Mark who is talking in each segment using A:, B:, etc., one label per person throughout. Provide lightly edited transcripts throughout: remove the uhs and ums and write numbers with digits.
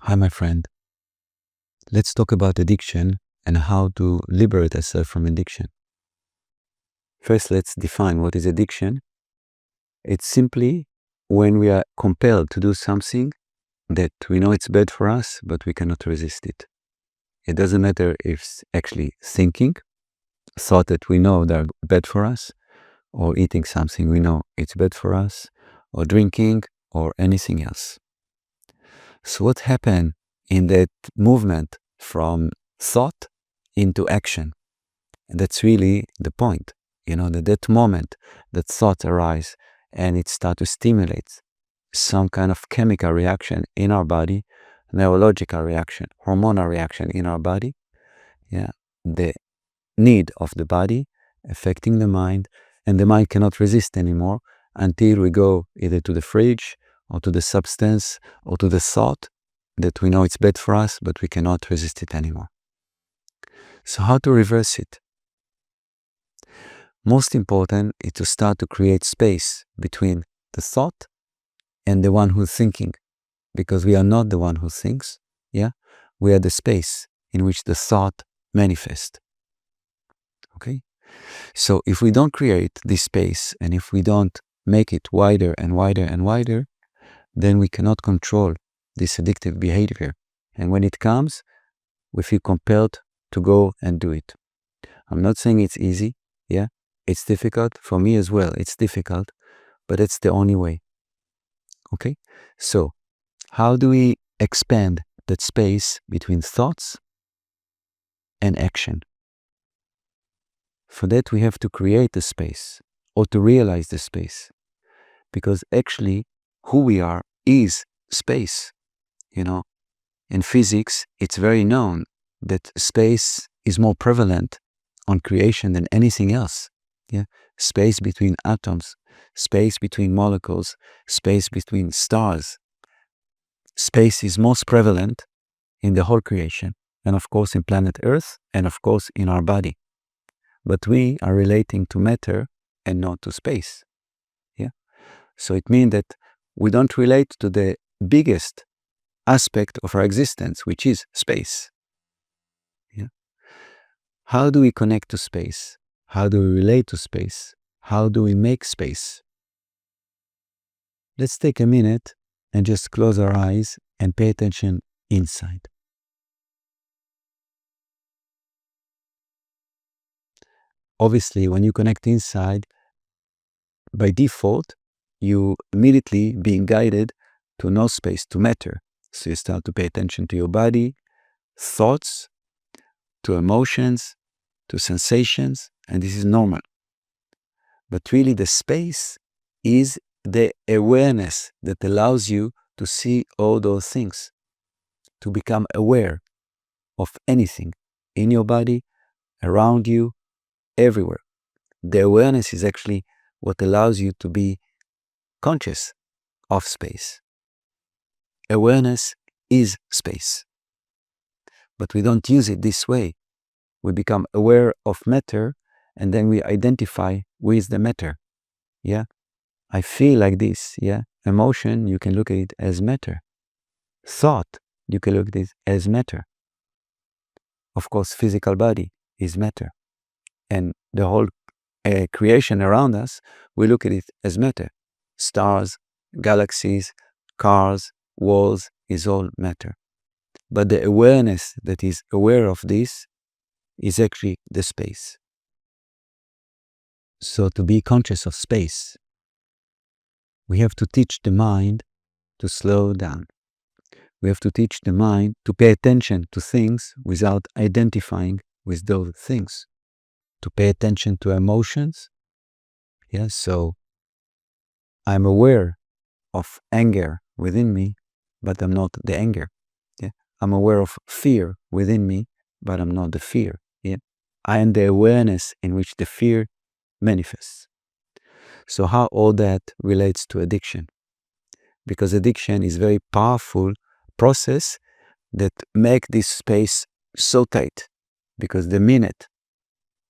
A: Hi, my friend. Let's talk about addiction and how to liberate ourselves from addiction. First, let's define what is addiction. It's simply when we are compelled to do something that we know it's bad for us, but we cannot resist it. It doesn't matter if it's actually thinking, thought that we know they're bad for us, or eating something we know it's bad for us, or drinking, or anything else. So what happened in that movement from thought into action? And that's really the point, that moment that thoughts arise and it starts to stimulate some kind of chemical reaction in our body, neurological reaction, hormonal reaction in our body. Yeah, the need of the body affecting the mind, and the mind cannot resist anymore until we go either to the fridge or to the substance or to the thought that we know it's bad for us, but we cannot resist it anymore. So how to reverse it? Most important is to start to create space between the thought and the one who's thinking, because we are not the one who thinks. Yeah, we are the space in which the thought manifests. Okay, so if we don't create this space and if we don't make it wider and wider and wider, then we cannot control this addictive behavior. And when it comes, we feel compelled to go and do it. I'm not saying it's easy. Yeah, it's difficult for me as well. It's difficult, but it's the only way. Okay, so how do we expand that space between thoughts and action? For that, we have to create a space or to realize the space, because actually who we are is space. In physics, it's very known that space is more prevalent on creation than anything else. Yeah, space between atoms, space between molecules, space between stars. Space is most prevalent in the whole creation, and of course in planet Earth, and of course in our body. But we are relating to matter and not to space. Yeah, so it means that we don't relate to the biggest aspect of our existence, which is space. Yeah. How do we connect to space? How do we relate to space? How do we make space? Let's take a minute and just close our eyes and pay attention inside. Obviously, when you connect inside, by default, you immediately being guided to no space, to matter. So you start to pay attention to your body, thoughts, to emotions, to sensations, and this is normal. But really the space is the awareness that allows you to see all those things, to become aware of anything in your body, around you, everywhere. The awareness is actually what allows you to be conscious of space. Awareness is space. But we don't use it this way. We become aware of matter and then we identify with the matter. Yeah, I feel like this. Yeah, emotion, you can look at it as matter. Thought, you can look at it as matter. Of course, physical body is matter. And the whole creation around us, we look at it as matter. Stars, galaxies, cars, walls is all matter. But the awareness that is aware of this is actually the space. So to be conscious of space, we have to teach the mind to slow down. We have to teach the mind to pay attention to things without identifying with those things. To pay attention to emotions. Yeah, so I'm aware of anger within me, but I'm not the anger. Yeah, I'm aware of fear within me, but I'm not the fear. Yeah, I am the awareness in which the fear manifests. So how all that relates to addiction? Because addiction is a very powerful process that make this space so tight. Because the minute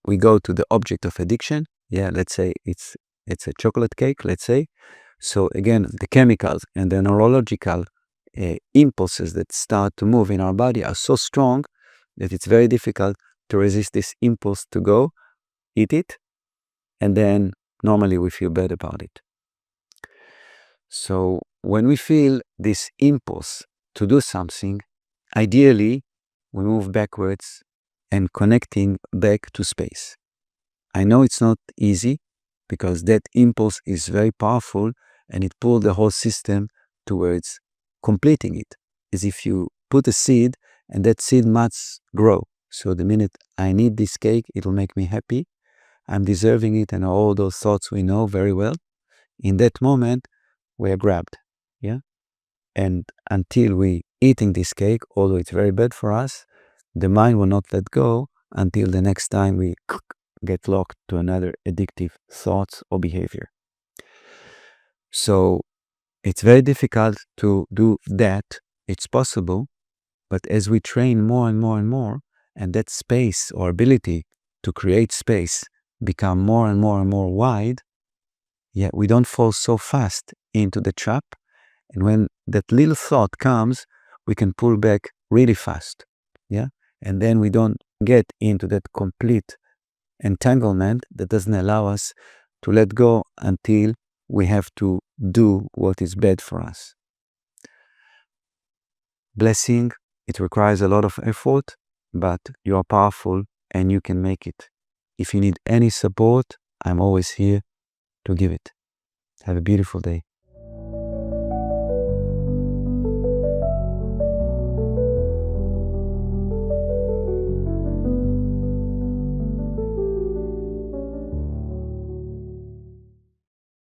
A: we go to the object of addiction, yeah, let's say it's a chocolate cake, let's say. So again, the chemicals and the neurological impulses that start to move in our body are so strong that it's very difficult to resist this impulse to go eat it, and then normally we feel bad about it. So when we feel this impulse to do something, ideally we move backwards and connecting back to space. I know it's not easy because that impulse is very powerful and it pulls the whole system towards completing it. As if you put a seed and that seed must grow. So the minute I need this cake, it'll make me happy. I'm deserving it, and all those thoughts we know very well. In that moment, we are grabbed. Yeah. And until we eating this cake, although it's very bad for us, the mind will not let go until the next time we get locked to another addictive thoughts or behavior. So it's very difficult to do that. It's possible, but as we train more and more and more, and that space or ability to create space become more and more and more wide, yeah, we don't fall so fast into the trap. And when that little thought comes, we can pull back really fast. Yeah. And then we don't get into that complete entanglement that doesn't allow us to let go until we have to do what is bad for us. Blessing, it requires a lot of effort, but you are powerful and you can make it. If you need any support, I'm always here to give it. Have a beautiful day.